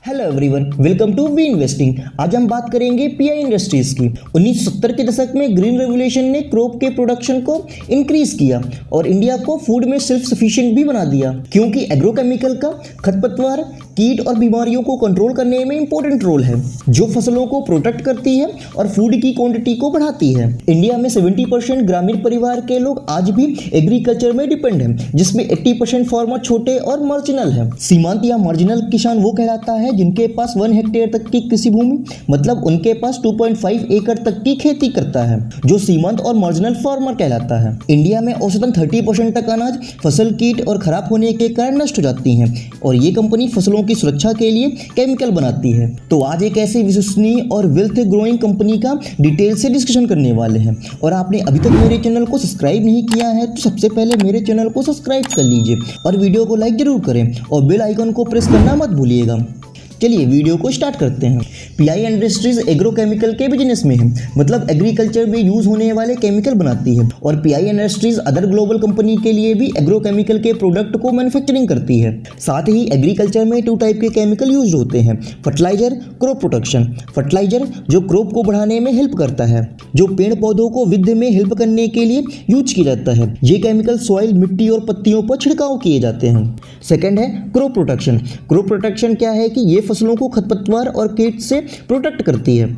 Hello everyone, welcome to we investing. आज हम बात करेंगे पीआई इंडस्ट्रीज की। 1970 के दशक में ग्रीन रेवोल्यूशन ने क्रॉप के प्रोडक्शन को इंक्रीज किया और इंडिया को फूड में सेल्फ सफिशिएंट भी बना दिया, क्योंकि एग्रोकेमिकल का खरपतवार, कीट और बीमारियों को कंट्रोल करने में इंपॉर्टेंट रोल है, जो फसलों को प्रोटेक्ट करती है और फूड की क्वांटिटी को बढ़ाती है। इंडिया में 70% ग्रामीण परिवार के लोग आज भी एग्रीकल्चर में डिपेंड हैं, जिसमें 80% फार्मर छोटे और मार्जिनल हैं। सीमांत या मार्जिनल किसान वो कहलाता है जिनके पास 1 हेक्टेयर तक की कृषि भूमि, मतलब उनके पास 2.5 एकड़ तक की खेती करता है, जो सीमांत और मार्जिनल फार्मर कहलाता है। इंडिया में औसतन 30% तक अनाज फसल कीट और खराब होने के कारण नष्ट हो जाती है, और ये कंपनी फसलों की सुरक्षा के लिए केमिकल बनाती है। तो आज एक ऐसी विश्वसनीय और वेल्थ ग्रोइंग कंपनी का डिटेल से डिस्कशन करने वाले हैं। और आपने अभी तक मेरे चैनल को सब्सक्राइब नहीं किया है तो सबसे पहले मेरे चैनल को सब्सक्राइब कर लीजिए और वीडियो को लाइक जरूर करें और बेल आइकन को प्रेस करना मत भूलिएगा। चलिए वीडियो को स्टार्ट करते हैं। पीआई इंडस्ट्रीज एग्रोकेमिकल के बिजनेस में है, मतलब एग्रीकल्चर में यूज होने वाले केमिकल बनाती है, और pi industries other global company के लिए भी एग्रोकेमिकल के प्रोडक्ट को मैन्युफैक्चरिंग करती है। साथ ही एग्रीकल्चर में 2 टाइप के केमिकल यूज होते हैं, फर्टिलाइजर, क्रॉप प्रोटेक्शन। फर्टिलाइजर जो क्रॉप को बढ़ाने में हेल्प करता है, जो पेड़ पौधों को वृद्धि में हेल्प करने के लिए यूज किया जाता है। ये केमिकल सॉइल, मिट्टी और पत्तियों पर छिड़काव किए जाते हैं। सेकेंड है क्रॉप प्रोटेक्शन। क्रॉप प्रोटेक्शन क्या है कि ये फसलों को खरपतवार और कीट से प्रोटेक्ट करती है।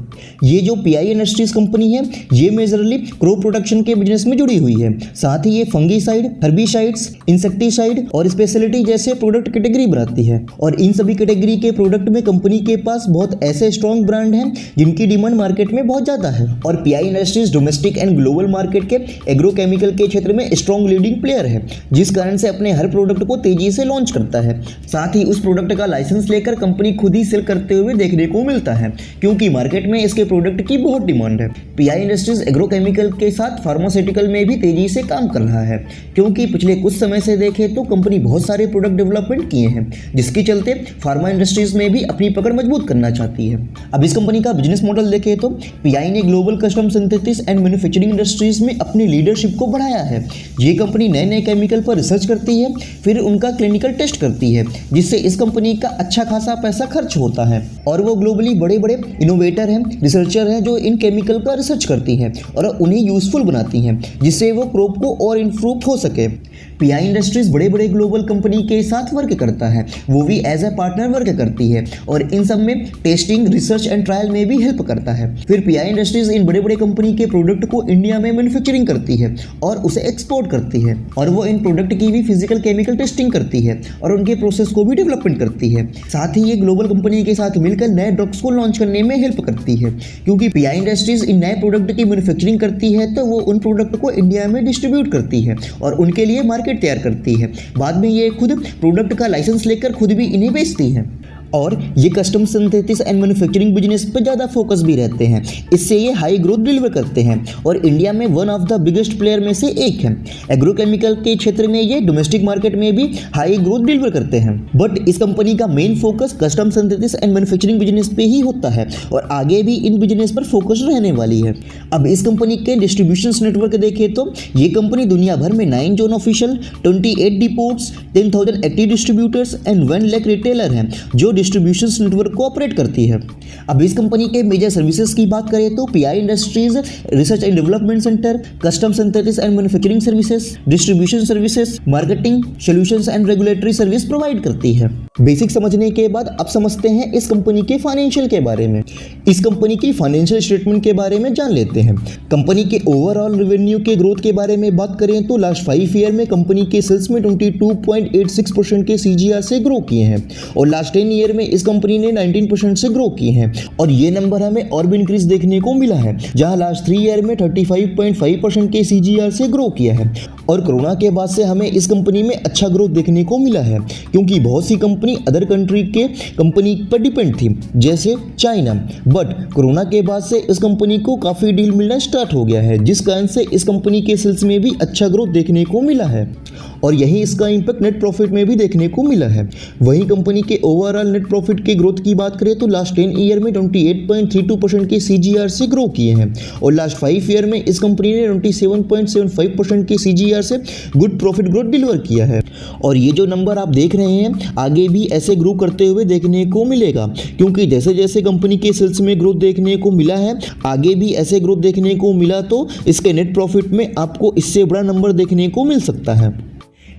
ये जो पीआई इंडस्ट्रीज कंपनी है, ये मेजरली क्रॉप प्रोटेक्शन के बिजनेस में जुड़ी हुई है। साथ ही ये फंगीसाइड, हर्बिसाइड्स, इंसेक्टिसाइड और स्पेशलिटी जैसे प्रोडक्ट कैटेगरी बनाती है। और इन सभी कैटेगरी के प्रोडक्ट में कंपनी के पास बहुत ऐसे स्ट्रॉन्ग ब्रांड हैं जिनकी डिमांड मार्केट में बहुत ज्यादा है। और pi industries domestic and global market के एग्रोकेमिकल के क्षेत्र में स्ट्रॉन्ग लीडिंग प्लेयर है, जिस कारण से अपने हर प्रोडक्ट को तेजी से लॉन्च करता है। साथ ही उस प्रोडक्ट का लाइसेंस लेकर कंपनी खुद ही सेल करते हुए देखने को मिलता है, क्योंकि मार्केट में इसके प्रोडक्ट की बहुत डिमांड है। पीआई इंडस्ट्रीज एग्रोकेमिकल के साथ फार्मास्यूटिकल में भी तेजी से काम कर रहा है, क्योंकि पिछले कुछ समय से देखें तो कंपनी बहुत सारे प्रोडक्ट डेवलपमेंट किए हैं, जिसके चलते फार्मा इंडस्ट्रीज में भी अपनी पकड़ मजबूत करना चाहती है। अब इस कंपनी का बिजनेस मॉडल देखें तो पीआई ने global custom synthesis and manufacturing industries में अपनी लीडरशिप को बढ़ाया है। ये कंपनी नए नए केमिकल पर रिसर्च करती है, फिर उनका क्लिनिकल टेस्ट करती है, जिससे इस कंपनी का अच्छा खासा पैसा खर्च होता है। और वो ग्लोबली बड़े बड़े इनोवेटर हैं, रिसर्चर हैं, जो इन केमिकल का रिसर्च करती हैं और उन्हें यूजफुल बनाती हैं, जिससे वो क्रॉप को और इम्प्रूव हो सके। पीआई इंडस्ट्रीज बड़े बड़े ग्लोबल कंपनी के साथ वर्क करता है, वो भी एज ए पार्टनर वर्क करती है, और इन सब में टेस्टिंग, रिसर्च एंड ट्रायल में भी हेल्प करता है। फिर पीआई इंडस्ट्रीज इन बड़े बड़े कंपनी के प्रोडक्ट को इंडिया में मैन्युफैक्चरिंग करती है और उसे एक्सपोर्ट करती है, और वो इन प्रोडक्ट की भी फिजिकल केमिकल टेस्टिंग करती है और उनके प्रोसेस को भी डेवलपमेंट करती है। साथ ही ये ग्लोबल कंपनी के साथ मिलकर नए ड्रग्स को लॉन्च करने में हेल्प करती है, क्योंकि पीआई इंडस्ट्रीज इन नए प्रोडक्ट की मैन्युफैक्चरिंग करती है तो वो उन प्रोडक्ट को इंडिया में डिस्ट्रीब्यूट करती है और उनके लिए मार्केट तैयार करती है। बाद में ये खुद प्रोडक्ट का लाइसेंस लेकर खुद भी इन्हें बेचती है, और ये custom synthesis and manufacturing business पर ज़्यादा फोकस भी रहते हैं। इससे ये हाई ग्रोथ डिलीवर करते हैं और इंडिया में one of the biggest player में से एक है। एग्रोकेमिकल के क्षेत्र में ये डोमेस्टिक मार्केट में भी हाई ग्रोथ डिलीवर करते हैं, बट इस कंपनी का main focus custom synthesis and manufacturing business पे ही होता है और आगे भी इन बिजनेस पर फोकस रहने वाली है। अब इस कंपनी के डिस्ट्रीब्यूशन नेटवर्क देखें तो ये कंपनी दुनिया भर में 9 zone official, 28 डिपोट्स, 10,000 active distributors and 1 lakh retailer हैं, जो डिस्ट्रीब्यूशन नेटवर्क को ऑपरेट करती है। अब इस कंपनी के मेजर सर्विसेज की बात करें तो pi industries research and development centre, custom synthesis and manufacturing services, distribution services, marketing, solutions and regulatory service provide करती है। बेसिक समझने के बाद अब समझते हैं इस कंपनी के फाइनेंशियल के बारे में। इस कंपनी की फाइनेंशियल स्टेटमेंट के बारे में जान लेते हैं। कंपनी के ओवरऑल रेवेन्यू के ग्रोथ के बारे में बात करें तो लास्ट 5 ईयर में कंपनी के सेल्स में 22.86% के CAGR से ग्रो किए हैं, और लास्ट 10 ईयर में इस कंपनी ने 19% से ग्रो किए हैं। और ये नंबर हमें और भी इंक्रीज देखने को मिला है, जहां लास्ट 3 ईयर में 35.5% के CAGR से ग्रो किया है। और कोरोना के बाद से हमें इस कंपनी में अच्छा ग्रोथ देखने को मिला है, क्योंकि बहुत सी कंपनी अदर कंट्री के कंपनी पर डिपेंड थी, जैसे चाइना, बट कोरोना के बाद से इस कंपनी को काफ़ी डील मिलना स्टार्ट हो गया है, जिस कारण से इस कंपनी के सेल्स में भी अच्छा ग्रोथ देखने को मिला है। और यही इसका इम्पैक्ट नेट प्रॉफिट में भी देखने को मिला है। वहीं कंपनी के ओवरऑल नेट प्रॉफिट के ग्रोथ की बात करें तो लास्ट 10 ईयर में 28.32% की CGR से ग्रो किए हैं और लास्ट 5 ईयर में इस कंपनी ने 27.75% की CGR से गुड प्रॉफिट ग्रोथ डिलीवर किया है। और ये जो नंबर आप देख रहे हैं आगे भी ऐसे ग्रो करते हुए देखने को मिलेगा, क्योंकि जैसे जैसे कंपनी के सेल्स में ग्रोथ देखने को मिला है आगे भी ऐसे ग्रोथ देखने को मिला तो इसके नेट प्रॉफिट में आपको इससे बड़ा नंबर देखने को मिल सकता है।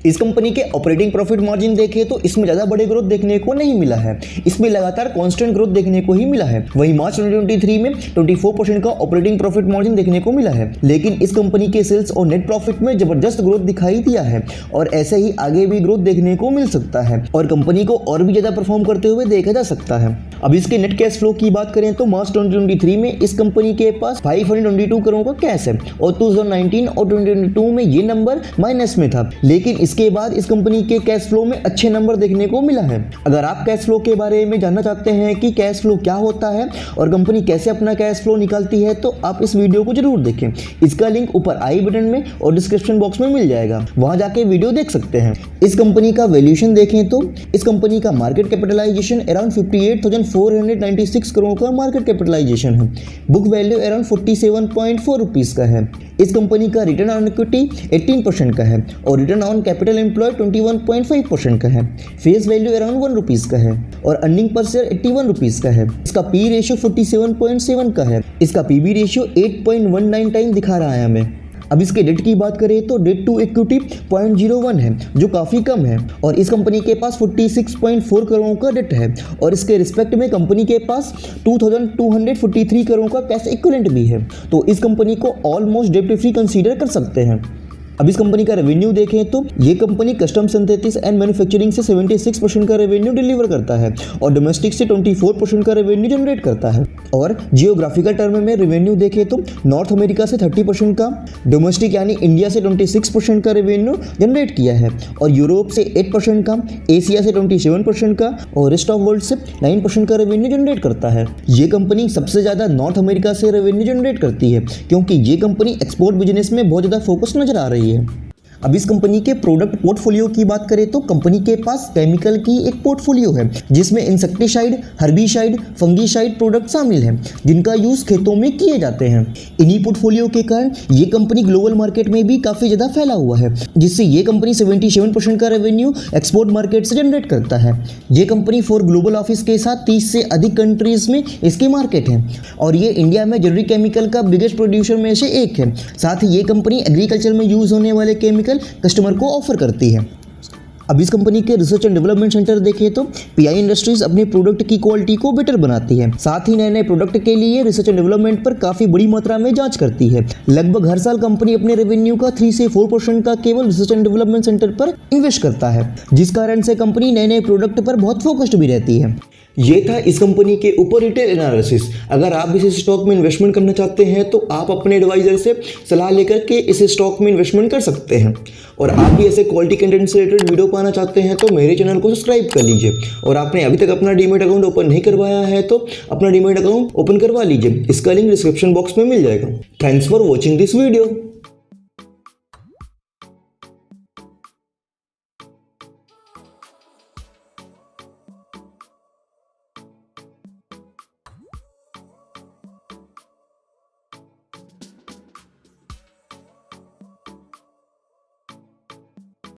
इस कंपनी के ऑपरेटिंग प्रॉफिट मार्जिन देखें तो इसमें ज़्यादा बड़े ग्रोथ देखने को नहीं मिला है, इसमें लगातार कांस्टेंट ग्रोथ देखने को ही मिला है। वहीं मार्च 2023 में 24% का ऑपरेटिंग प्रॉफिट मार्जिन देखने को मिला है, लेकिन इस कंपनी के सेल्स और नेट प्रॉफिट में जबरदस्त ग्रोथ दिखाई दिया है और ऐसे ही आगे भी ग्रोथ देखने को मिल सकता है और कंपनी को और भी ज़्यादा परफॉर्म करते हुए देखा जा सकता है। अब इसके नेट कैश फ्लो की बात करें तो मार्च 2023 में इस कंपनी के पास 522 करोड़ का कैश है और 2019 और 2022 में ये नंबर माइनस में था, लेकिन इसके बाद इस कंपनी के कैश फ्लो में अच्छे नंबर देखने को मिला है। अगर आप कैश फ्लो के बारे में जानना चाहते हैं कि कैश फ्लो क्या होता है और कंपनी कैसे अपना कैश फ्लो निकालती है तो आप इस वीडियो को जरूर देखें। इसका लिंक ऊपर आई बटन में और डिस्क्रिप्शन बॉक्स में मिल जाएगा, वहां जाके वीडियो देख सकते हैं। इस कंपनी का वैल्यूएशन देखें तो इस कंपनी का मार्केट कैपिटलाइजेशन अराउंड 58,496 करोड़ का मार्केट कैपिटलाइजेशन है। बुक वैल्यू अराउंड 47.4 रुपीज का है। इस कंपनी का रिटर्न ऑन इक्विटी 18% का है और रिटर्न ऑन कैपिटल एम्प्लॉय 21.5% का है। फेस वैल्यू अराउंड 1 रुपीज का है और अर्निंग पर शेयर 81 रुपीज का है। इसका पी रेशियो 47.7 का है। इसका पीबी रेशियो 8.19 टाइम दिखा रहा है हमें। अब इसके डेट की बात करें तो डेट टू इक्विटी 0.01 है, जो काफ़ी कम है और इस कंपनी के पास 46.4 करोड़ का डेट है और इसके रिस्पेक्ट में कंपनी के पास 2243 करोड़ का कैश इक्विवेलेंट भी है, तो इस कंपनी को ऑलमोस्ट डेट फ्री कंसीडर कर सकते हैं। अब इस कंपनी का रेवेन्यू देखें तो ये company custom synthesis and manufacturing से 76% का रेवेन्यू डिलीवर करता है और डोमेस्टिक से 24% का रेवेन्यू जनरेट करता है। और जियोग्राफिकल टर्म में रेवेन्यू देखें तो नॉर्थ अमेरिका से 30% का, डोमेस्टिक यानी इंडिया से 26% का रेवेन्यू जनरेट किया है और यूरोप से 8% का, एशिया से 27% का और रेस्ट ऑफ वर्ल्ड से 9% का रेवेन्यू जनरेट करता है। ये कंपनी सबसे ज़्यादा नॉर्थ अमेरिका से रेवेन्यू जनरेट करती है, क्योंकि ये कंपनी एक्सपोर्ट बिजनेस में बहुत ज़्यादा फोकस नजर आ रही है। अब इस कंपनी के प्रोडक्ट पोर्टफोलियो की बात करें तो कंपनी के पास केमिकल की एक पोर्टफोलियो है जिसमें इंसेक्टिसाइड, हर्बिसाइड, फंगिसाइड प्रोडक्ट शामिल हैं जिनका यूज खेतों में किए जाते हैं। इन्हीं पोर्टफोलियो के कारण ये कंपनी ग्लोबल मार्केट में भी काफ़ी ज़्यादा फैला हुआ है, जिससे ये कंपनी 77% का रेवेन्यू एक्सपोर्ट मार्केट से जनरेट करता है। ये कंपनी 4 ग्लोबल ऑफिस के साथ 30 से अधिक कंट्रीज में इसकी मार्केट है और ये इंडिया में जेनेरिक केमिकल का बिगेस्ट प्रोड्यूसर में से एक है। साथ ही ये कंपनी एग्रीकल्चर में यूज होने वाले केमिकल कस्टमर को ऑफर करती है। अब इस कंपनी के रिसर्च एंड डेवलपमेंट सेंटर देखें तो पीआई इंडस्ट्रीज अपने प्रोडक्ट की क्वालिटी को बेटर बनाती है। साथ ही नए नए प्रोडक्ट के लिए रिसर्च एंड डेवलपमेंट पर काफ़ी बड़ी मात्रा में जांच करती है। लगभग हर साल कंपनी अपने रेवेन्यू का 3 से 4% का केवल रिसर्च एंड डेवलपमेंट सेंटर पर इन्वेस्ट करता है, जिस कारण से कंपनी नए नए प्रोडक्ट पर बहुत फोकस्ड भी रहती है। ये था इस कंपनी के ऊपर डिटेल एनालिसिस। अगर आप भी इस स्टॉक में इन्वेस्टमेंट करना चाहते हैं तो आप अपने एडवाइजर से सलाह लेकर के इस स्टॉक में इन्वेस्टमेंट कर सकते हैं। और आप भी ऐसे क्वालिटी कंटेंट से रिलेटेड वीडियो पाना चाहते हैं तो मेरे चैनल को सब्सक्राइब कर लीजिए और आपने अभी तक अपना डीमैट अकाउंट ओपन नहीं करवाया है तो अपना डीमैट अकाउंट ओपन करवा लीजिए। इसका लिंक डिस्क्रिप्शन बॉक्स में मिल जाएगा। Thanks for watching this video.